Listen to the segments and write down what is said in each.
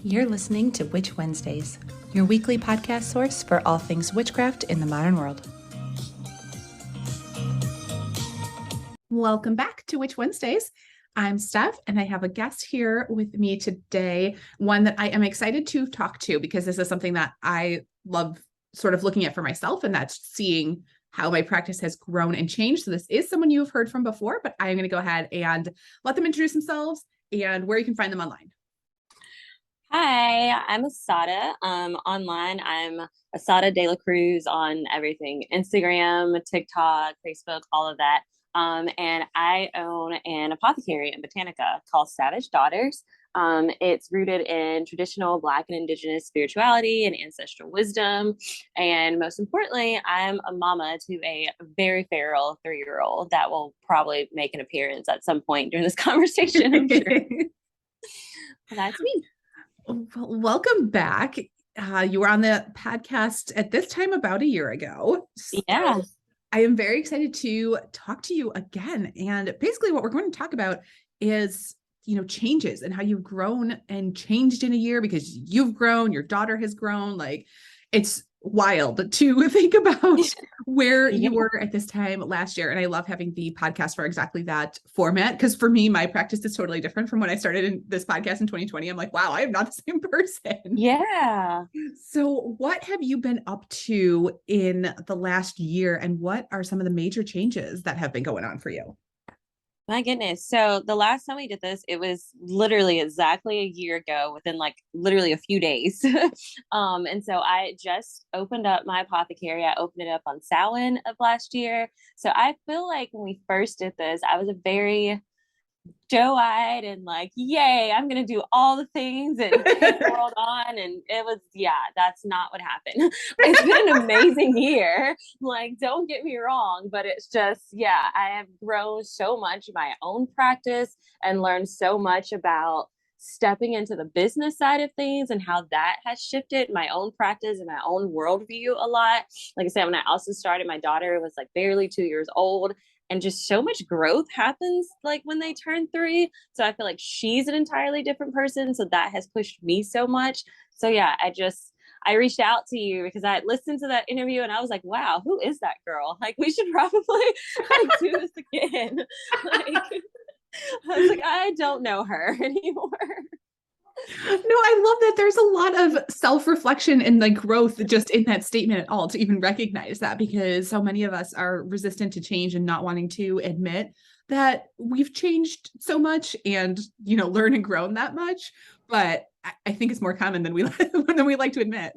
You're listening to Witch Wednesdays, your weekly podcast source for all things witchcraft in the modern world. Welcome back to Witch Wednesdays. I'm Steph, and I have a guest here with me today, one that I am excited to talk to because this is something that I love sort of looking at for myself, and that's seeing how my practice has grown and changed. So this is someone you've heard from before, but I'm going to go ahead and let them introduce themselves and where you can find them online. Hi, I'm Assata. Online, I'm Assata Dela Cruz on everything: Instagram, TikTok, Facebook, all of that. And I own an apothecary in Botanica called Savage Daughters. It's rooted in traditional Black and Indigenous spirituality and ancestral wisdom. And most importantly, I'm a mama to a very feral 3-year-old that will probably make an appearance at some point during this conversation, I'm sure. That's me. Welcome back. You were on the podcast at this time about a year ago. Yeah. So I am very excited to talk to you again. And basically what we're going to talk about is, changes and how you've grown and changed in a year because you've grown, your daughter has grown. Like, it's wild to think about where you were at this time last year. And I love having the podcast for exactly that format. Because for me, my practice is totally different from when I started in this podcast in 2020. I'm like, wow, I am not the same person. Yeah. So what have you been up to in the last year? And what are some of the major changes that have been going on for you? My goodness. So the last time we did this, it was literally exactly a year ago, within like literally a few days. And so I just opened up my apothecary. I opened it up on Samhain of last year. So I feel like when we first did this, I was a very doe-eyed and like, yay, I'm gonna do all the things and take the world on. And it was, that's not what happened. It's been an amazing year, like, don't get me wrong, but it's just, I have grown so much in my own practice and learned so much about stepping into the business side of things and how that has shifted my own practice and my own worldview a lot. Like I said, when I also started, my daughter was like barely 2 years old, and just so much growth happens like when they turn 3. So I feel like she's an entirely different person. So that has pushed me so much. So I reached out to you because I listened to that interview and I was like, wow, who is that girl? Like, we should probably like do this again. Like, I was like, I don't know her anymore. No, I love that there's a lot of self-reflection and like growth just in that statement at all to even recognize that, because so many of us are resistant to change and not wanting to admit that we've changed so much and, learn and grown that much. But I think it's more common than we like to admit.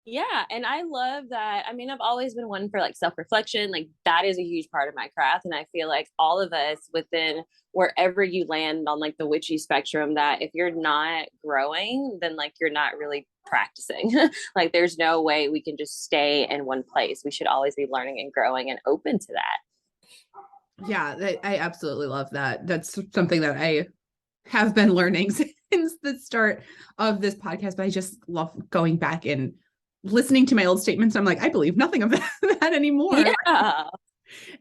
Yeah. And I love that. I mean, I've always been one for like self-reflection. Like, that is a huge part of my craft. And I feel like all of us, within wherever you land on like the witchy spectrum, that if you're not growing, then like you're not really practicing. Like, there's no way we can just stay in one place. We should always be learning and growing and open to that. Yeah, I absolutely love that. That's something that I have been learning since the start of this podcast, but I just love going back and listening to my old statements. I'm like, I believe nothing of that anymore. Yeah.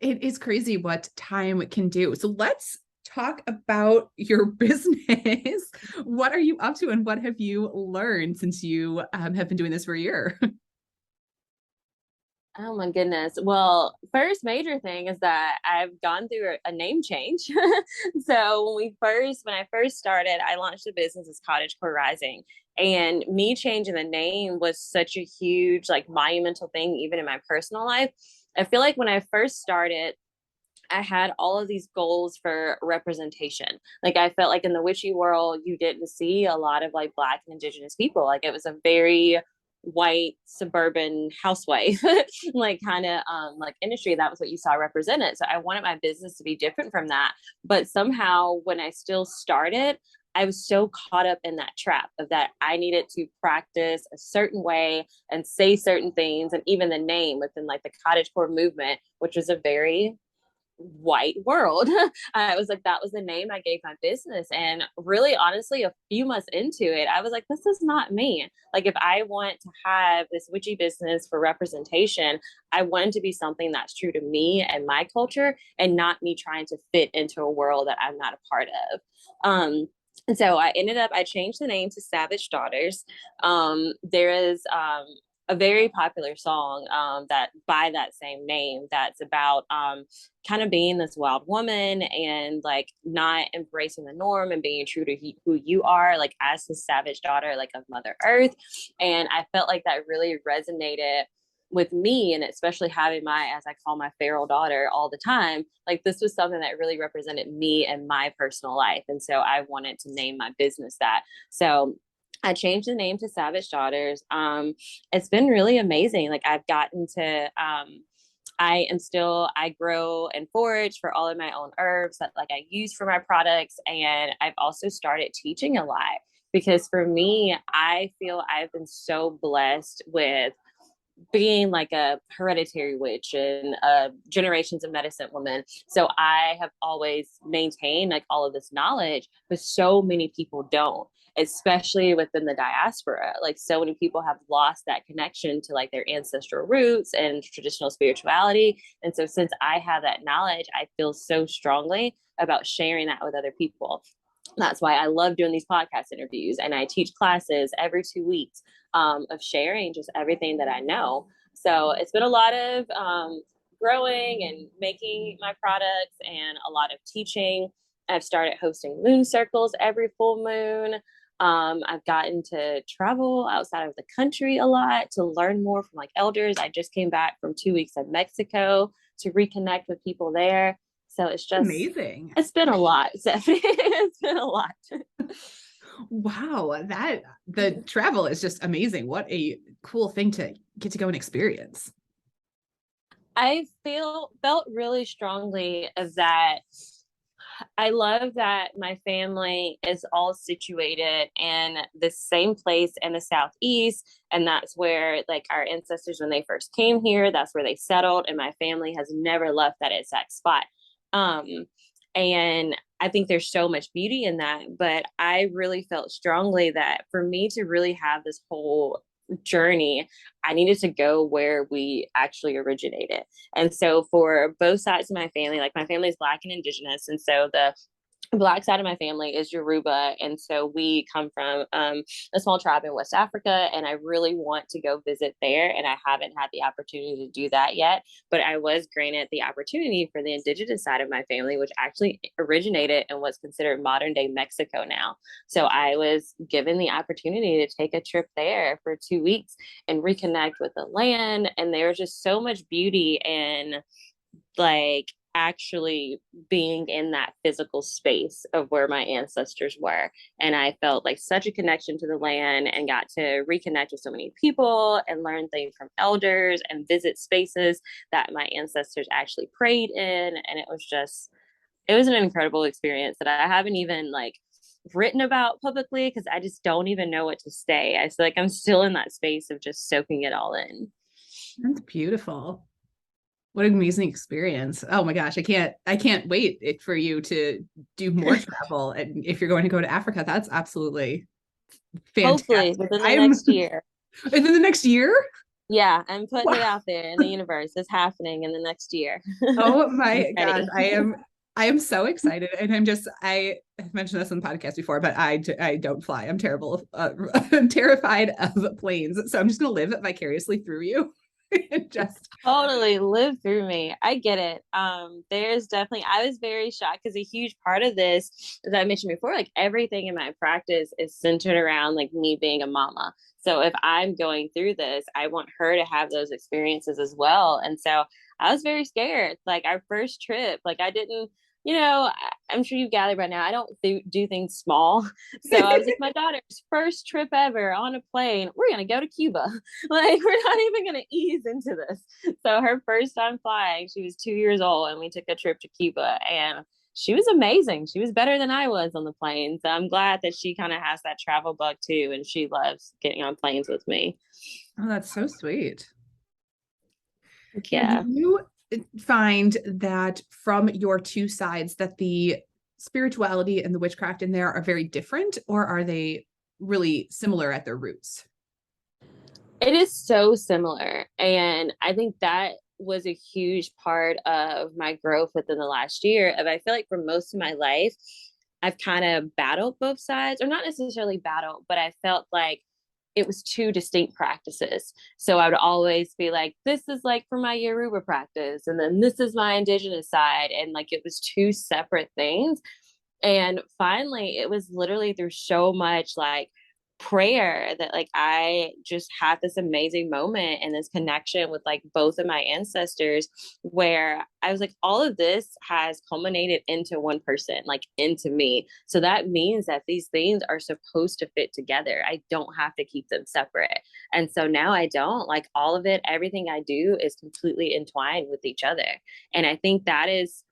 It is crazy what time can do. So let's talk about your business. What are you up to and what have you learned since you have been doing this for a year? Oh my goodness. Well, first major thing is that I've gone through a name change. So when I first started, I launched the business as Cottagecore Rising. And me changing the name was such a huge, like, monumental thing, even in my personal life. I feel like when I first started, I had all of these goals for representation. Like, I felt like in the witchy world, you didn't see a lot of like Black and Indigenous people. Like, it was a very white suburban housewife like kind of like industry. That was what you saw represented. So I wanted my business to be different from that. But somehow when I still started, I was so caught up in that trap of that I needed to practice a certain way and say certain things. And even the name within like the cottagecore movement, which was a very white world. I was like, that was the name I gave my business. And really, honestly, a few months into it, I was like, this is not me. Like, if I want to have this witchy business for representation, I want it to be something that's true to me and my culture, and not me trying to fit into a world that I'm not a part of. And so I changed the name to Savage Daughters. There is a very popular song that by that same name that's about kind of being this wild woman and like not embracing the norm and being true to who you are, like as the savage daughter, like of Mother Earth. And I felt like that really resonated with me, and especially having my, as I call my feral daughter all the time, like this was something that really represented me and my personal life. And so I wanted to name my business that. So I changed the name to Savage Daughters. It's been really amazing. Like I've gotten to I grow and forage for all of my own herbs that like I use for my products. And I've also started teaching a lot, because for me, I feel I've been so blessed with being like a hereditary witch and generations of medicine woman. So I have always maintained like all of this knowledge, but so many people don't, especially within the diaspora. Like so many people have lost that connection to like their ancestral roots and traditional spirituality. And so since I have that knowledge, I feel so strongly about sharing that with other people. That's why I love doing these podcast interviews, and I teach classes every 2 weeks of sharing just everything that I know. So it's been a lot of growing and making my products and a lot of teaching. I've started hosting moon circles every full moon. I've gotten to travel outside of the country a lot to learn more from like elders. I just came back from 2 weeks in Mexico to reconnect with people there. So it's just, Amazing. it's been a lot, Stephanie. It's been a lot. Wow, that the travel is just amazing. What a cool thing to get to go and experience. I felt really strongly of that. I love that my family is all situated in the same place in the Southeast. And that's where like our ancestors, when they first came here, that's where they settled. And my family has never left that exact spot. Um, and I think there's so much beauty in that. But I really felt strongly that for me to really have this whole journey, I needed to go where we actually originated. And so for both sides of my family, like my family is Black and Indigenous. And so the Black side of my family is Yoruba, and so we come from a small tribe in West Africa, and I really want to go visit there, and I haven't had the opportunity to do that yet, but I was granted the opportunity for the Indigenous side of my family, which actually originated in what's considered modern day Mexico now. So I was given the opportunity to take a trip there for 2 weeks and reconnect with the land, and there was just so much beauty in like actually being in that physical space of where my ancestors were. And I felt like such a connection to the land and got to reconnect with so many people and learn things from elders and visit spaces that my ancestors actually prayed in. And it was an incredible experience that I haven't even like written about publicly, because I just don't even know what to say. I feel like I'm still in that space of just soaking it all in. That's beautiful. What an amazing experience. Oh my gosh, I can't wait for you to do more travel. And if you're going to go to Africa, that's absolutely Hopefully fantastic. within the I'm next year. within the next year. Yeah, I'm putting it Wow. out there in the universe. It's happening in the next year. Oh I'm my gosh, ready. I am so excited, and I have mentioned this on the podcast before, but I don't fly. I'm terrible. I'm terrified of planes, so I'm just gonna live vicariously through you. And just Totally live through me. I get it. There's definitely, I was very shocked because a huge part of this, as I mentioned before, like everything in my practice is centered around like me being a mama. So if I'm going through this, I want her to have those experiences as well. And so I was very scared. Like our first trip, like I didn't, I'm sure you've gathered by now, I don't do things small. So I was like, my daughter's first trip ever on a plane, we're going to go to Cuba. Like, we're not even going to ease into this. So her first time flying, she was 2 years old, and we took a trip to Cuba, and she was amazing. She was better than I was on the plane. So I'm glad that she kind of has that travel bug too, and she loves getting on planes with me. oh, that's so sweet. Now, do Yeah. you find that from your two sides that the spirituality and the witchcraft in there are very different, or are they really similar at their roots? It is so similar. And I think that was a huge part of my growth within the last year. Of I feel like for most of my life, I've kind of battled both sides, or not necessarily battled, but I felt like it was two distinct practices. So I would always be like, this is like for my Yoruba practice, and then this is my indigenous side. And like it was two separate things. And finally, it was literally through so much like prayer that like I just had this amazing moment and this connection with like both of my ancestors, where I was like, all of this has culminated into one person, like into me. So that means that these things are supposed to fit together. I don't have to keep them separate. And so now I don't, like, all of it, everything I do is completely entwined with each other. And I think that is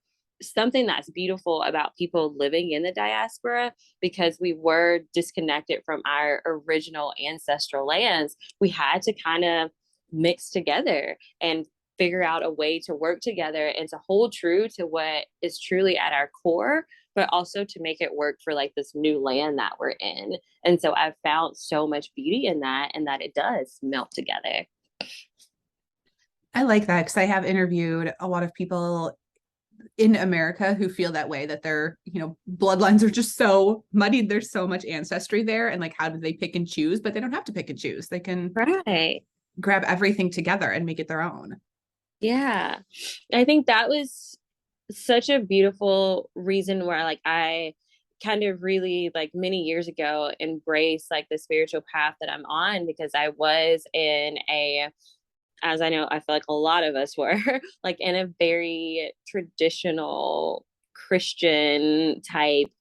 something that's beautiful about people living in the diaspora, because we were disconnected from our original ancestral lands. We had to kind of mix together and figure out a way to work together and to hold true to what is truly at our core, but also to make it work for like this new land that we're in. And so I've found so much beauty in that, and that it does melt together. I like that because I have interviewed a lot of people in America who feel that way, that their, bloodlines are just so muddied. There's so much ancestry there. And like, how do they pick and choose? But they don't have to pick and choose. They can Right. grab everything together and make it their own. Yeah. I think that was such a beautiful reason where like I kind of really like many years ago embraced like the spiritual path that I'm on, because I was in a, as I know, I feel like a lot of us were like in a very traditional Christian type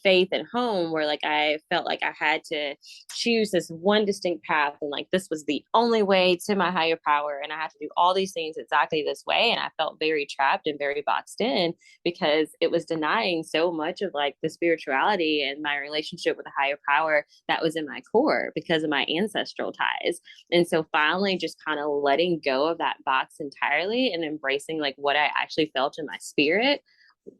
faith at home, where like I felt like I had to choose this one distinct path, and like this was the only way to my higher power, and I had to do all these things exactly this way. And I felt very trapped and very boxed in, because it was denying so much of like the spirituality and my relationship with a higher power that was in my core because of my ancestral ties. And so finally just kind of letting go of that box entirely and embracing like what I actually felt in my spirit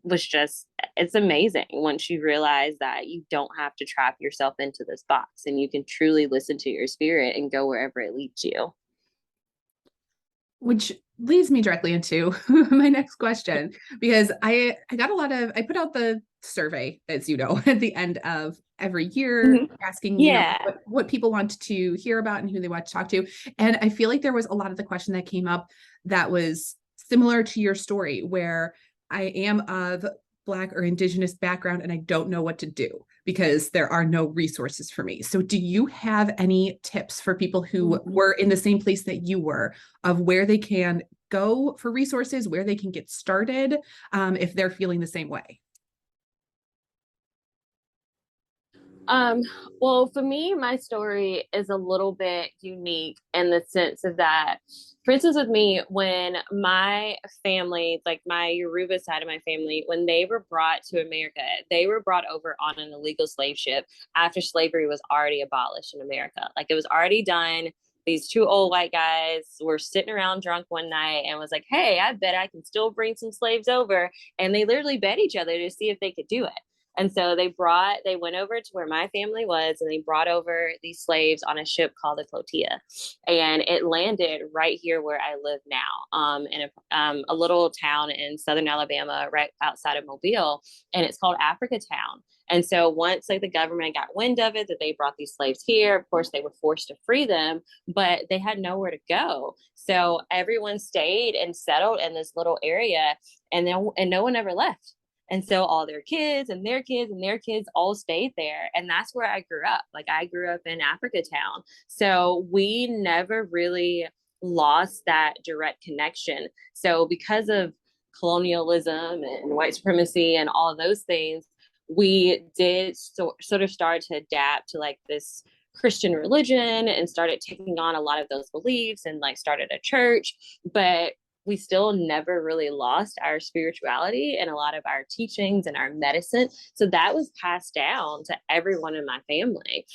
was just, it's amazing once you realize that you don't have to trap yourself into this box, and you can truly listen to your spirit and go wherever it leads you. Which leads me directly into my next question, because I got a lot of, I put out the survey, as you know, at the end of every year, Mhm. asking, Yeah. what people want to hear about and who they want to talk to. And I feel like there was a lot of the question that came up that was similar to your story, where I am of Black or Indigenous background and I don't know what to do because there are no resources for me. So, do you have any tips for people who were in the same place that you were, of where they can go for resources, where they can get started, if they're feeling the same way? Um, well, for me, my story is a little bit unique in the sense of that, for instance, with me, when my family, like my Yoruba side of my family, when they were brought to America, they were brought over on an illegal slave ship after slavery was already abolished in America. Like it was already done. These two old white guys were sitting around drunk one night and was like, hey, I bet I can still bring some slaves over. And they literally bet each other to see if they could do it. And so they went over to where my family was, and they brought over these slaves on a ship called the Flotilla. And it landed right here where I live now, in a little town in southern Alabama, right outside of Mobile. And it's called Africa Town. And so once like the government got wind of it, that they brought these slaves here, of course they were forced to free them, but they had nowhere to go. So everyone stayed and settled in this little area, and no one ever left. And so all their kids and their kids and their kids all stayed there. And that's where I grew up. Like I grew up in Africa Town. So we never really lost that direct connection. So because of colonialism and white supremacy and all of those things, we did sort of start to adapt to like this Christian religion and started taking on a lot of those beliefs and like started a church. But we still never really lost our spirituality and a lot of our teachings and our medicine. So that was passed down to everyone in my family.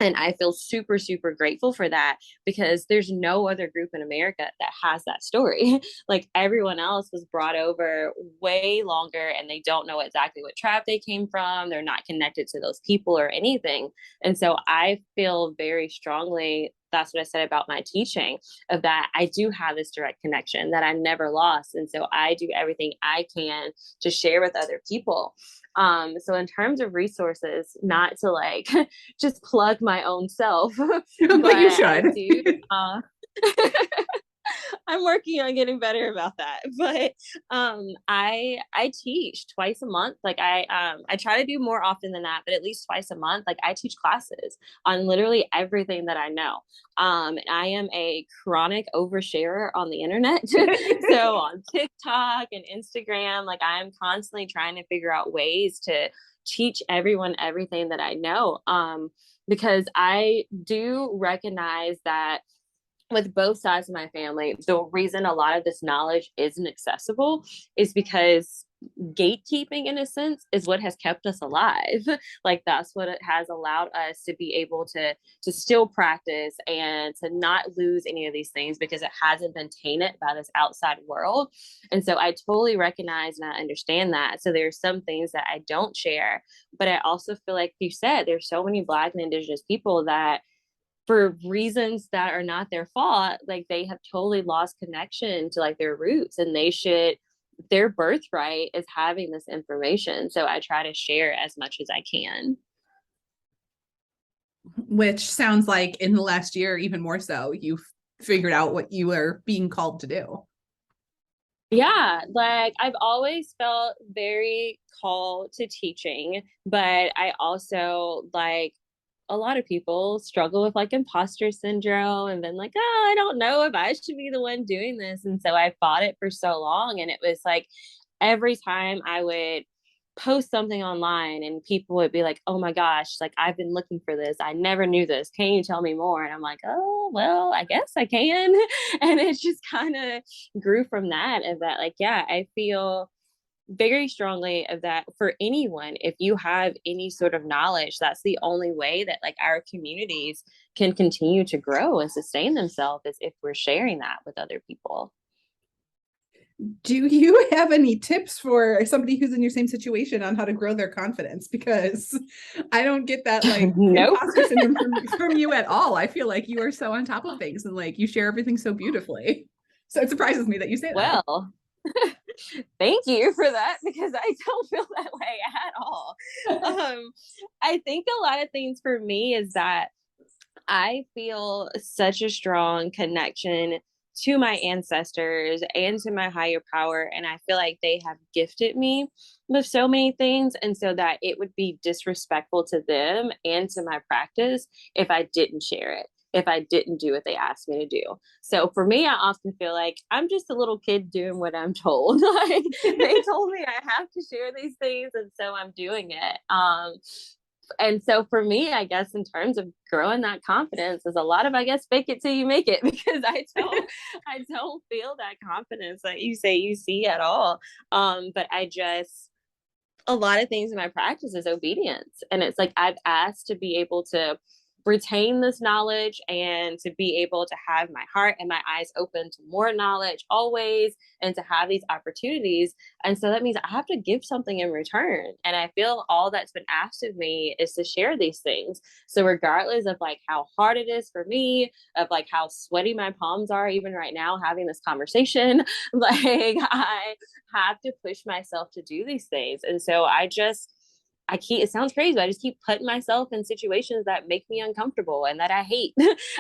And I feel super, super grateful for that, because there's no other group in America that has that story. Like everyone else was brought over way longer, and they don't know exactly what tribe they came from. They're not connected to those people or anything. And so I feel very strongly that's what I said about my teaching, of that I do have this direct connection that I never lost. And so I do everything I can to share with other people. So in terms of resources, not to like just plug my own self, but But you I should. do, I'm working on getting better about that. But I teach twice a month. Like I try to do more often than that, but at least twice a month. Like I teach classes on literally everything that I know. I am a chronic oversharer on the internet. So on TikTok and Instagram, like I am constantly trying to figure out ways to teach everyone everything that I know. Because I do recognize that with both sides of my family, the reason a lot of this knowledge isn't accessible is because gatekeeping, in a sense, is what has kept us alive. Like that's what it has allowed us to be able to still practice and to not lose any of these things because it hasn't been tainted by this outside world. And so I totally recognize and I understand that. So there's some things that I don't share, but I also feel like you said there's so many Black and Indigenous people that for reasons that are not their fault, like they have totally lost connection to like their roots, and they should, their birthright is having this information. So I try to share as much as I can. Which sounds like in the last year, even more so, you've figured out what you are being called to do. Yeah, like I've always felt very called to teaching, but I also like a lot of people struggle with like imposter syndrome and been like, oh, I don't know if I should be the one doing this. And so I fought it for so long. And it was like every time I would post something online and people would be like, oh my gosh, like I've been looking for this. I never knew this. Can you tell me more? And I'm like, oh, well, I guess I can. And it just kind of grew from that, of that, like, yeah, I feel very strongly of that for anyone. If you have any sort of knowledge, that's the only way that like our communities can continue to grow and sustain themselves, is if we're sharing that with other people. Do you have any tips for somebody who's in your same situation on how to grow their confidence? Because I don't get that like Nope. imposter syndrome from you at all. I feel like you are so on top of things and like you share everything so beautifully. So it surprises me that you say that. Well, thank you for that, because I don't feel that way at all. I think a lot of things for me is that I feel such a strong connection to my ancestors and to my higher power. And I feel like they have gifted me with so many things. And so that it would be disrespectful to them and to my practice if I didn't share it, if I didn't do what they asked me to do. So for me, I often feel like I'm just a little kid doing what I'm told. Like they told me I have to share these things, and so I'm doing it. And so for me, I guess in terms of growing that confidence is a lot of, I guess, fake it till you make it, because I don't feel that confidence that you say you see at all. But I just, a lot of things in my practice is obedience. And it's like I've asked to be able to retain this knowledge and to be able to have my heart and my eyes open to more knowledge always, and to have these opportunities. And so that means I have to give something in return. And I feel all that's been asked of me is to share these things. So regardless of like how hard it is for me, of like how sweaty my palms are even right now having this conversation, like I have to push myself to do these things. And so I keep, it sounds crazy, but I just keep putting myself in situations that make me uncomfortable and that I hate.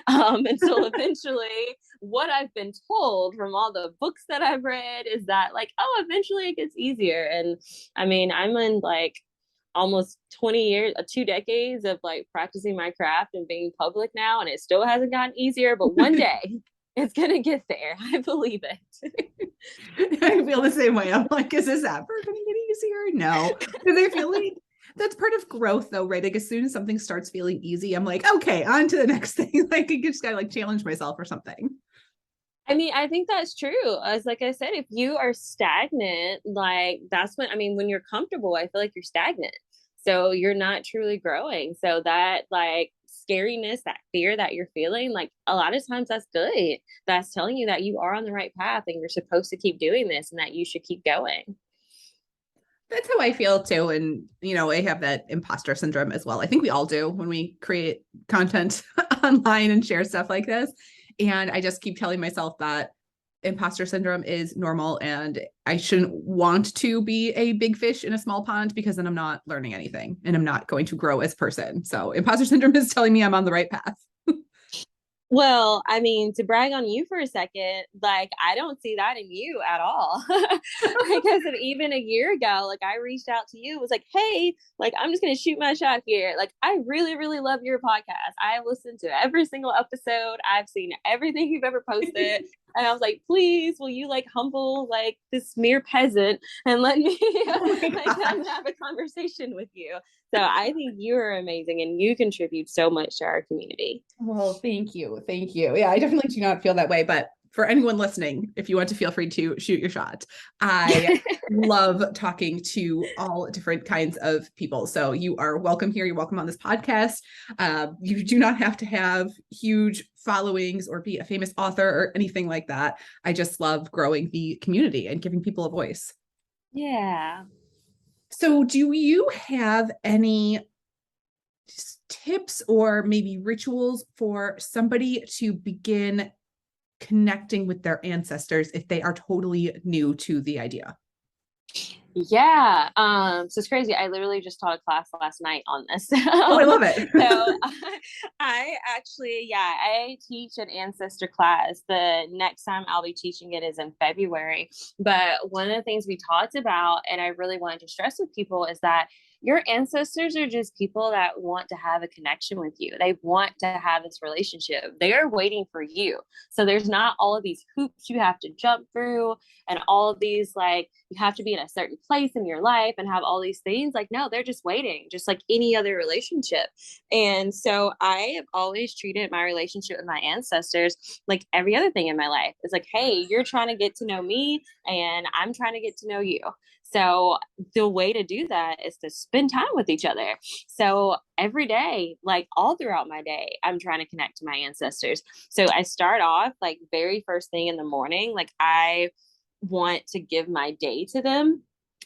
Until eventually what I've been told from all the books that I've read is that like, oh, eventually it gets easier. And I mean, I'm in like almost 20 years, 2 decades of like practicing my craft and being public now, and it still hasn't gotten easier, but one day it's going to get there. I believe it. I feel the same way. I'm like, is this ever going to get easier? No. Because I feel like that's part of growth though, right? Like as soon as something starts feeling easy, I'm like, okay, on to the next thing. Like I just gotta like challenge myself or something. I mean, I think that's true. As like I said, if you are stagnant, like that's when, I mean, when you're comfortable, I feel like you're stagnant. So you're not truly growing. So that like scariness, that fear that you're feeling, like a lot of times that's good. That's telling you that you are on the right path and you're supposed to keep doing this and that you should keep going. That's how I feel too. And, I have that imposter syndrome as well. I think we all do when we create content online and share stuff like this. And I just keep telling myself that imposter syndrome is normal and I shouldn't want to be a big fish in a small pond because then I'm not learning anything and I'm not going to grow as a person. So imposter syndrome is telling me I'm on the right path. Well, I mean, to brag on you for a second, like I don't see that in you at all. Because of even a year ago, like I reached out to you, was like, hey, like I'm just gonna shoot my shot here. Like I really, really love your podcast. I listened to every single episode. I've seen everything you've ever posted. And I was like, please, will you like humble like this mere peasant and let me Oh my like gosh. have a conversation with you? So I think you are amazing and you contribute so much to our community. Well, thank you. Thank you. Yeah, I definitely do not feel that way. But for anyone listening, if you want to feel free to shoot your shot. I love talking to all different kinds of people. So you are welcome here. You're welcome on this podcast. You do not have to have huge followings or be a famous author or anything like that. I just love growing the community and giving people a voice. Yeah. So do you have any tips or maybe rituals for somebody to begin connecting with their ancestors if they are totally new to the idea? Yeah. So it's crazy. I literally just taught a class last night on this. Oh, I love it. I actually, yeah, I teach an ancestor class. The next time I'll be teaching it is in February. But one of the things we talked about, and I really wanted to stress with people, is that your ancestors are just people that want to have a connection with you. They want to have this relationship. They are waiting for you. So there's not all of these hoops you have to jump through and all of these like you have to be in a certain place in your life and have all these things. Like no, they're just waiting, just like any other relationship. And so I have always treated my relationship with my ancestors like every other thing in my life. It's like, hey, you're trying to get to know me and I'm trying to get to know you. So the way to do that is to spend time with each other. So every day, like all throughout my day, I'm trying to connect to my ancestors. So I start off like very first thing in the morning, like I want to give my day to them.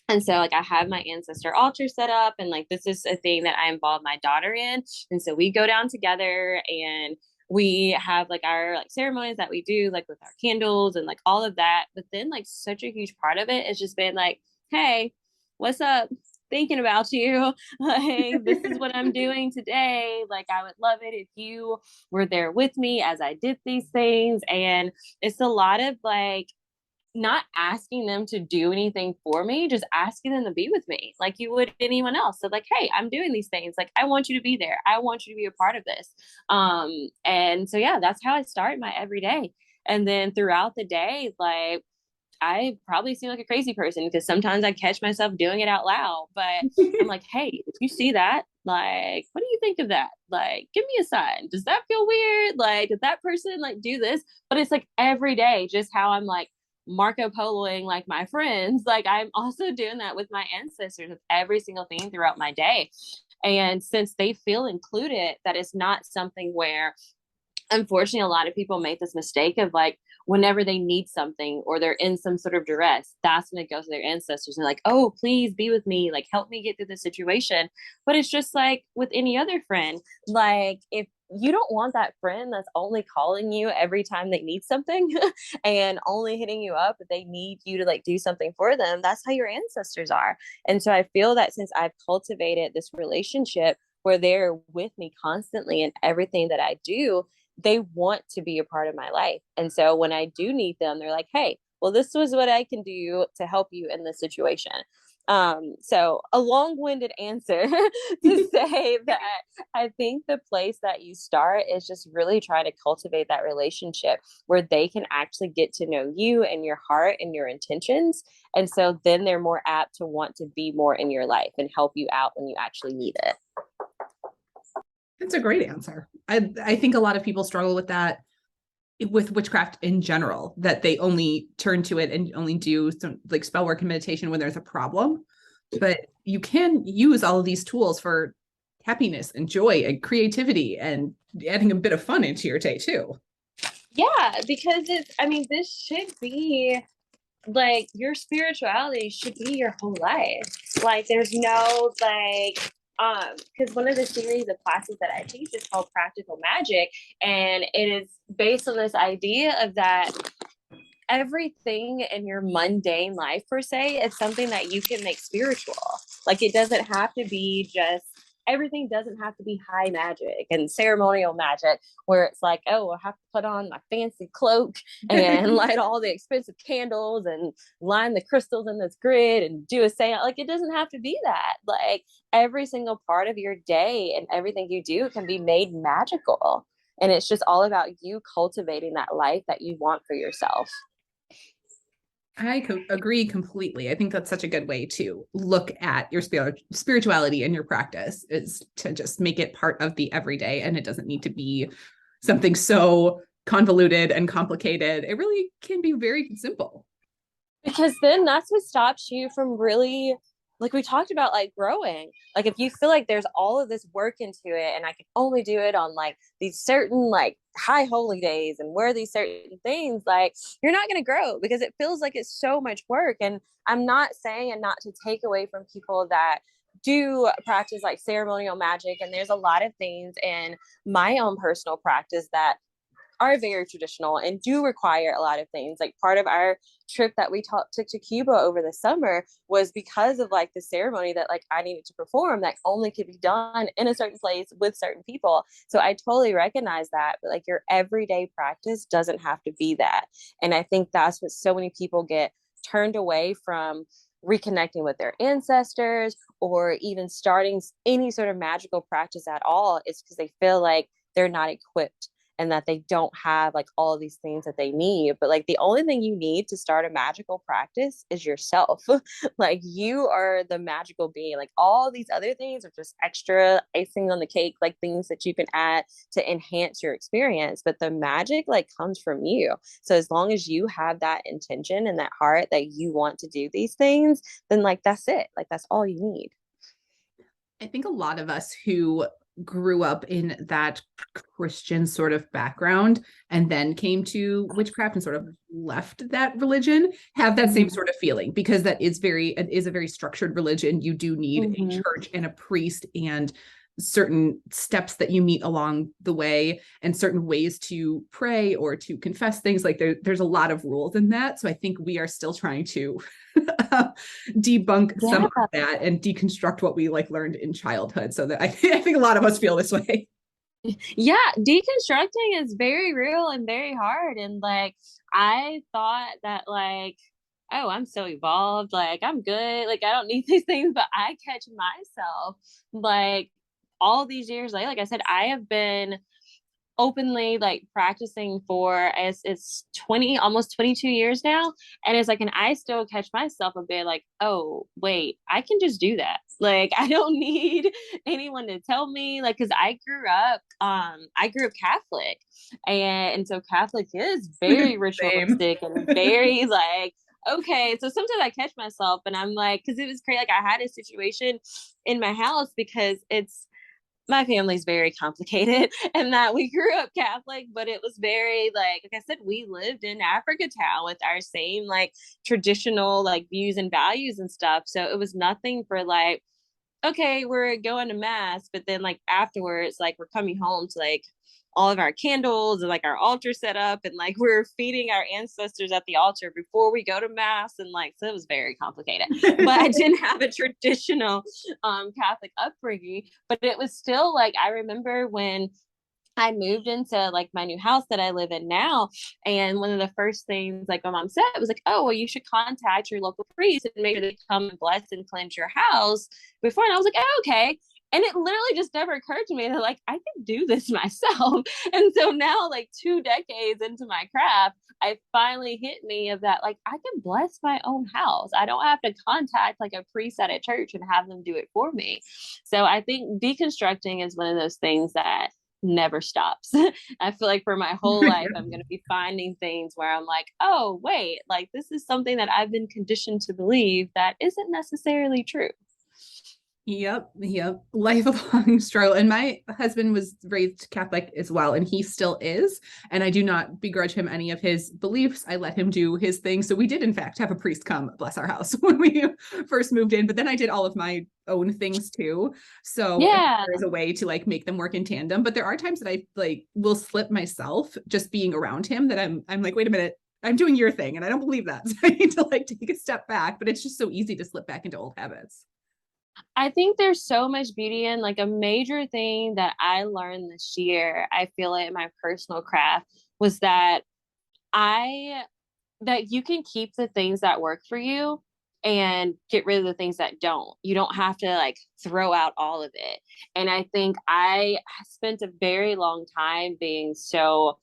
And so like I have my ancestor altar set up and like this is a thing that I involve my daughter in. And so we go down together and we have like our like ceremonies that we do like with our candles and like all of that. But then like such a huge part of it has just been like, hey, what's up? Thinking about you. Like this is what I'm doing today. Like I would love it if you were there with me as I did these things. And it's a lot of like not asking them to do anything for me, just asking them to be with me like you would anyone else. So like, hey, I'm doing these things. Like I want you to be there. I want you to be a part of this. And so yeah, that's how I start my every day. And then throughout the day, like I probably seem like a crazy person because sometimes I catch myself doing it out loud, but I'm like, hey, if you see that, like, what do you think of that? Like, give me a sign. Does that feel weird? Like, does that person like do this? But it's like every day, just how I'm like Marco Poloing like my friends. Like, I'm also doing that with my ancestors with every single thing throughout my day. And since they feel included, that is not something where unfortunately a lot of people make this mistake of like whenever they need something or they're in some sort of duress, that's when they go to their ancestors and like, oh, please be with me, like help me get through this situation. But it's just like with any other friend, like if you don't want that friend that's only calling you every time they need something and only hitting you up if they need you to like do something for them, that's how your ancestors are. And so I feel that since I've cultivated this relationship where they're with me constantly in everything that I do, they want to be a part of my life. And so when I do need them, they're like, hey, well, this was what I can do to help you in this situation. So a long-winded answer to say that I think the place that you start is just really trying to cultivate that relationship where they can actually get to know you and your heart and your intentions. And so then they're more apt to want to be more in your life and help you out when you actually need it. That's a great answer. I think a lot of people struggle with that with witchcraft in general, that they only turn to it and only do some like spell work and meditation when there's a problem. But you can use all of these tools for happiness and joy and creativity and adding a bit of fun into your day too. Yeah, because I mean, this should be like your spirituality should be your whole life. Like there's no like because one of the series of classes that I teach is called Practical Magic, and it is based on this idea of that everything in your mundane life per se is something that you can make spiritual. Like it doesn't have to be just everything doesn't have to be high magic and ceremonial magic where it's like, oh, I have to put on my fancy cloak and light all the expensive candles and line the crystals in this grid and do a seance. Like it doesn't have to be that. Like every single part of your day and everything you do can be made magical. And it's just all about you cultivating that life that you want for yourself. Agree completely. I think that's such a good way to look at your spirituality and your practice, is to just make it part of the everyday, and it doesn't need to be something so convoluted and complicated. It really can be very simple. Because then that's what stops you from really, like we talked about, like growing. Like if you feel like there's all of this work into it and I can only do it on like these certain like high holy days and wear these certain things, like you're not going to grow because it feels like it's so much work. And I'm not saying, and not to take away from people that do practice like ceremonial magic, and there's a lot of things in my own personal practice that are very traditional and do require a lot of things. Like part of our trip that we took to Cuba over the summer was because of like the ceremony that like I needed to perform that only could be done in a certain place with certain people. So I totally recognize that, but like your everyday practice doesn't have to be that. And I think that's what so many people get turned away from reconnecting with their ancestors or even starting any sort of magical practice at all, is because they feel like they're not equipped and that they don't have like all of these things that they need. But like the only thing you need to start a magical practice is yourself. Like you are the magical being. Like all these other things are just extra icing on the cake, like things that you can add to enhance your experience. But the magic like comes from you. So as long as you have that intention and that heart that you want to do these things, then like that's it. Like that's all you need. I think a lot of us who grew up in that Christian sort of background and then came to witchcraft and sort of left that religion have that same sort of feeling, because it is a very structured religion. You do need a church and a priest and certain steps that you meet along the way and certain ways to pray or to confess things. Like there's a lot of rules in that. So I think we are still trying to debunk some of that and deconstruct what we like learned in childhood. So that I think a lot of us feel this way. Yeah, deconstructing is very real and very hard. And like I thought that like, oh, I'm so evolved, like I'm good, like I don't need these things, but I catch myself like all these years later. Like I said, I have been openly like practicing for as it's 20 almost 22 years now, and it's like, and I still catch myself a bit like, oh wait, I can just do that. Like I don't need anyone to tell me, like because I grew up Catholic, and so Catholic is very ritualistic and very like, okay. So sometimes I catch myself and I'm like, because it was crazy, like I had a situation in my house because it's my family's very complicated and that we grew up Catholic, but it was very like I said, we lived in Africa town with our same like traditional like views and values and stuff. So it was nothing for like, okay, we're going to mass, but then like afterwards, like we're coming home to like all of our candles and like our altar set up, and like we're feeding our ancestors at the altar before we go to mass, and like so it was very complicated. But I didn't have a traditional Catholic upbringing, but it was still like I remember when I moved into like my new house that I live in now. And one of the first things like my mom said was like, oh, well, you should contact your local priest and make sure they come and bless and cleanse your house before. And I was like, oh, okay. And it literally just never occurred to me that like I can do this myself. And so now, like 2 decades into my craft, I finally hit me of that, like I can bless my own house. I don't have to contact like a priest at a church and have them do it for me. So I think deconstructing is one of those things that never stops. I feel like for my whole life, I'm going to be finding things where I'm like, oh, wait, like this is something that I've been conditioned to believe that isn't necessarily true. Yep, yep. Lifelong struggle. And my husband was raised Catholic as well, and he still is. And I do not begrudge him any of his beliefs. I let him do his thing. So we did, in fact, have a priest come bless our house when we first moved in. But then I did all of my own things too. So Yeah. there is a way to like make them work in tandem. But there are times that I like will slip myself just being around him that I'm like, wait a minute. I'm doing your thing and I don't believe that. So I need to like take a step back, but it's just so easy to slip back into old habits. I think there's so much beauty in like a major thing that I learned this year. I feel it in my personal craft was that I that you can keep the things that work for you and get rid of the things that don't. You don't have to like throw out all of it. And I think I spent a very long time being so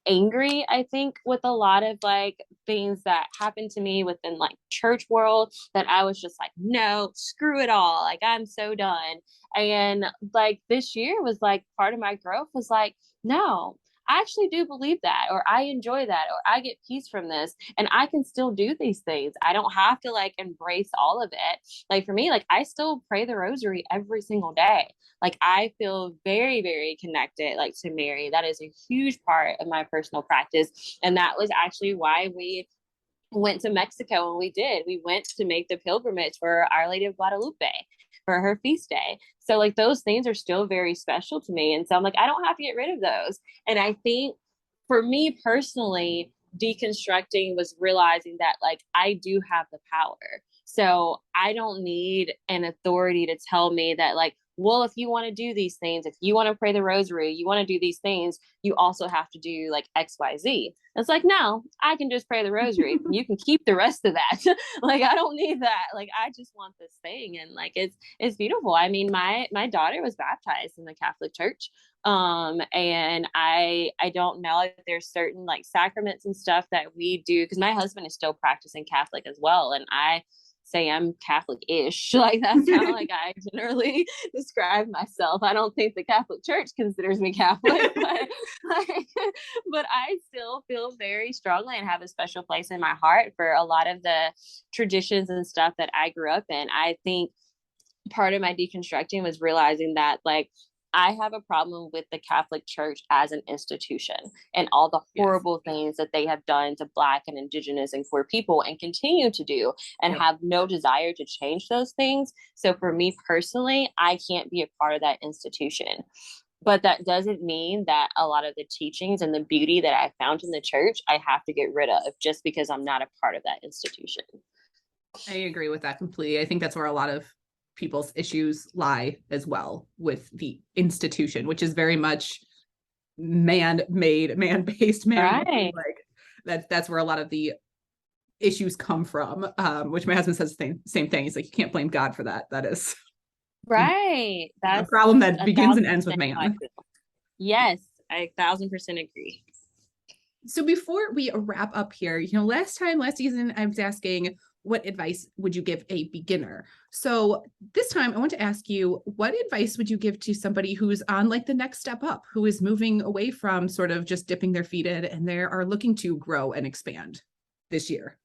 angry, I think, with a lot of like things that happened to me within like church world, that I was just like, no, screw it all, like I'm so done. And like this year was like part of my growth was like, no, I actually do believe that, or I enjoy that, or I get peace from this, and I can still do these things. I don't have to like embrace all of it. Like for me, like I still pray the rosary every single day. Like I feel very, very connected like to Mary. That is a huge part of my personal practice. And that was actually why we went to Mexico when we did. We went to make the pilgrimage for Our Lady of Guadalupe for her feast day. So like those things are still very special to me. And so I'm like, I don't have to get rid of those. And I think for me personally, deconstructing was realizing that like I do have the power. So I don't need an authority to tell me that like, well, if you want to do these things, if you want to pray the rosary, you want to do these things, you also have to do like XYZ. It's like, no, I can just pray the rosary. You can keep the rest of that. Like, I don't need that. Like, I just want this thing. And like, it's beautiful. I mean, my daughter was baptized in the Catholic Church. And I don't know if there's certain like sacraments and stuff that we do, because my husband is still practicing Catholic as well. And I say I'm Catholic-ish. Like that's how like I generally describe myself. I don't think the Catholic Church considers me Catholic, but like, but I still feel very strongly and have a special place in my heart for a lot of the traditions and stuff that I grew up in. I think part of my deconstructing was realizing that like I have a problem with the Catholic Church as an institution and all the Yes. horrible things that they have done to Black and Indigenous and queer people and continue to do, and Yep. have no desire to change those things. So for me personally, I can't be a part of that institution. But that doesn't mean that a lot of the teachings and the beauty that I found in the church, I have to get rid of just because I'm not a part of that institution. I agree with that completely. I think that's where a lot of people's issues lie as well with the institution, which is very much man-made, man-based, man-made. Right. Like that's where a lot of the issues come from. Which my husband says the same thing. He's like, you can't blame God for that. That is Right. a That's problem that a begins and thousand ends with percent how I man. feel. Yes, I 1,000% agree. So before we wrap up here, last season I was asking what advice would you give a beginner? So this time I want to ask you, what advice would you give to somebody who's on like the next step up, who is moving away from sort of just dipping their feet in and they are looking to grow and expand this year?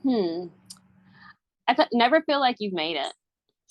Hmm. Never feel like you've made it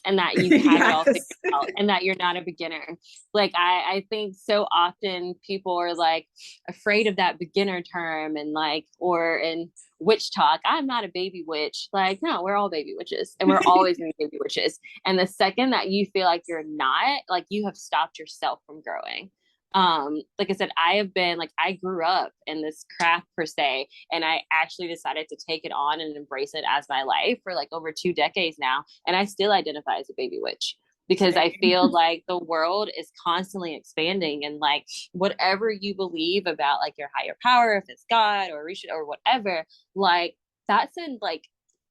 and that you have it all figured Yes. out and that you're not a beginner. Like I think so often people are like afraid of that beginner term and like, or in witch talk, I'm not a baby witch. Like, no, we're all baby witches and we're always gonna be baby witches. And the second that you feel like you're not, like you have stopped yourself from growing. Like I said, I have been like I grew up in this craft per se, and I actually decided to take it on and embrace it as my life for like over 2 decades now, and I still identify as a baby witch because I feel like the world is constantly expanding, and like whatever you believe about like your higher power, if it's God or Risha or whatever, like that's in like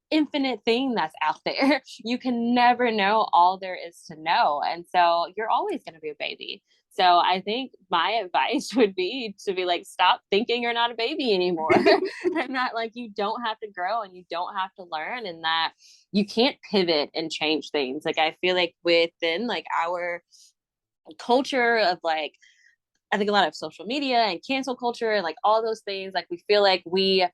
infinite thing that's out there. You can never know all there is to know. And so you're always going to be a baby. So I think my advice would be to be like, stop thinking you're not a baby anymore. And that like you don't have to grow and you don't have to learn, and that you can't pivot and change things. Like I feel like within like our culture of like, I think a lot of social media and cancel culture and like all those things, like we feel like we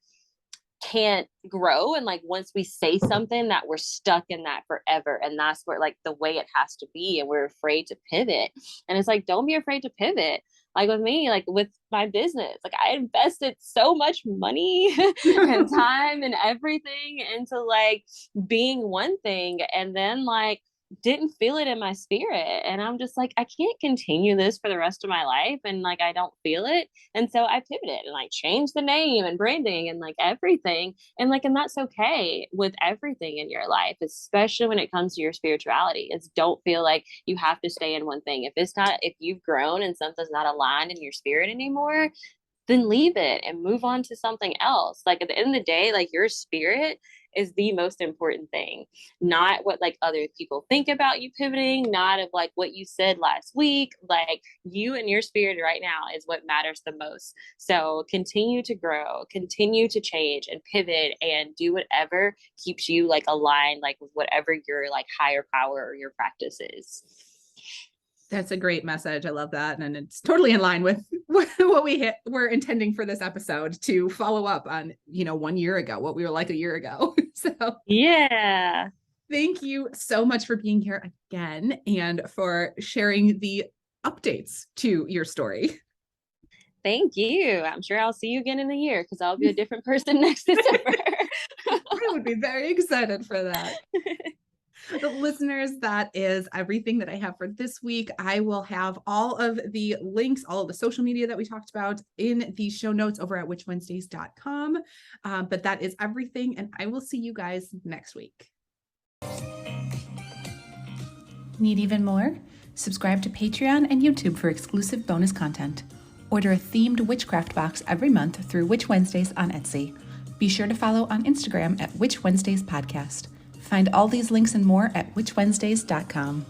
can't grow. And like, once we say something, that we're stuck in that forever. And that's where like the way it has to be. And we're afraid to pivot. And it's like, don't be afraid to pivot. Like with me, like with my business, like I invested so much money and time and everything into like being one thing. And then like, didn't feel it in my spirit. And I'm just like, I can't continue this for the rest of my life. And like, I don't feel it. And so I pivoted and like changed the name and branding and like everything. And like, and that's okay with everything in your life, especially when it comes to your spirituality. It's don't feel like you have to stay in one thing. If you've grown and something's not aligned in your spirit anymore, then leave it and move on to something else. Like at the end of the day, like your spirit is the most important thing, not what like other people think about you pivoting, not of like what you said last week. Like you and your spirit right now is what matters the most. So continue to grow, continue to change and pivot and do whatever keeps you like aligned, like with whatever your like higher power or your practice is. That's a great message. I love that. And it's totally in line with what we're intending for this episode, to follow up on, 1 year ago, what we were like a year ago. So yeah. Thank you so much for being here again and for sharing the updates to your story. Thank you. I'm sure I'll see you again in a year because I'll be a different person next December. I would be very excited for that. The listeners, that is everything that I have for this week. I will have all of the links, all of the social media that we talked about in the show notes over at witchwednesdays.com. But that is everything. And I will see you guys next week. Need even more? Subscribe to Patreon and YouTube for exclusive bonus content. Order a themed witchcraft box every month through Witch Wednesdays on Etsy. Be sure to follow on Instagram at Witch Wednesdays Podcast. Find all these links and more at witchwednesdays.com.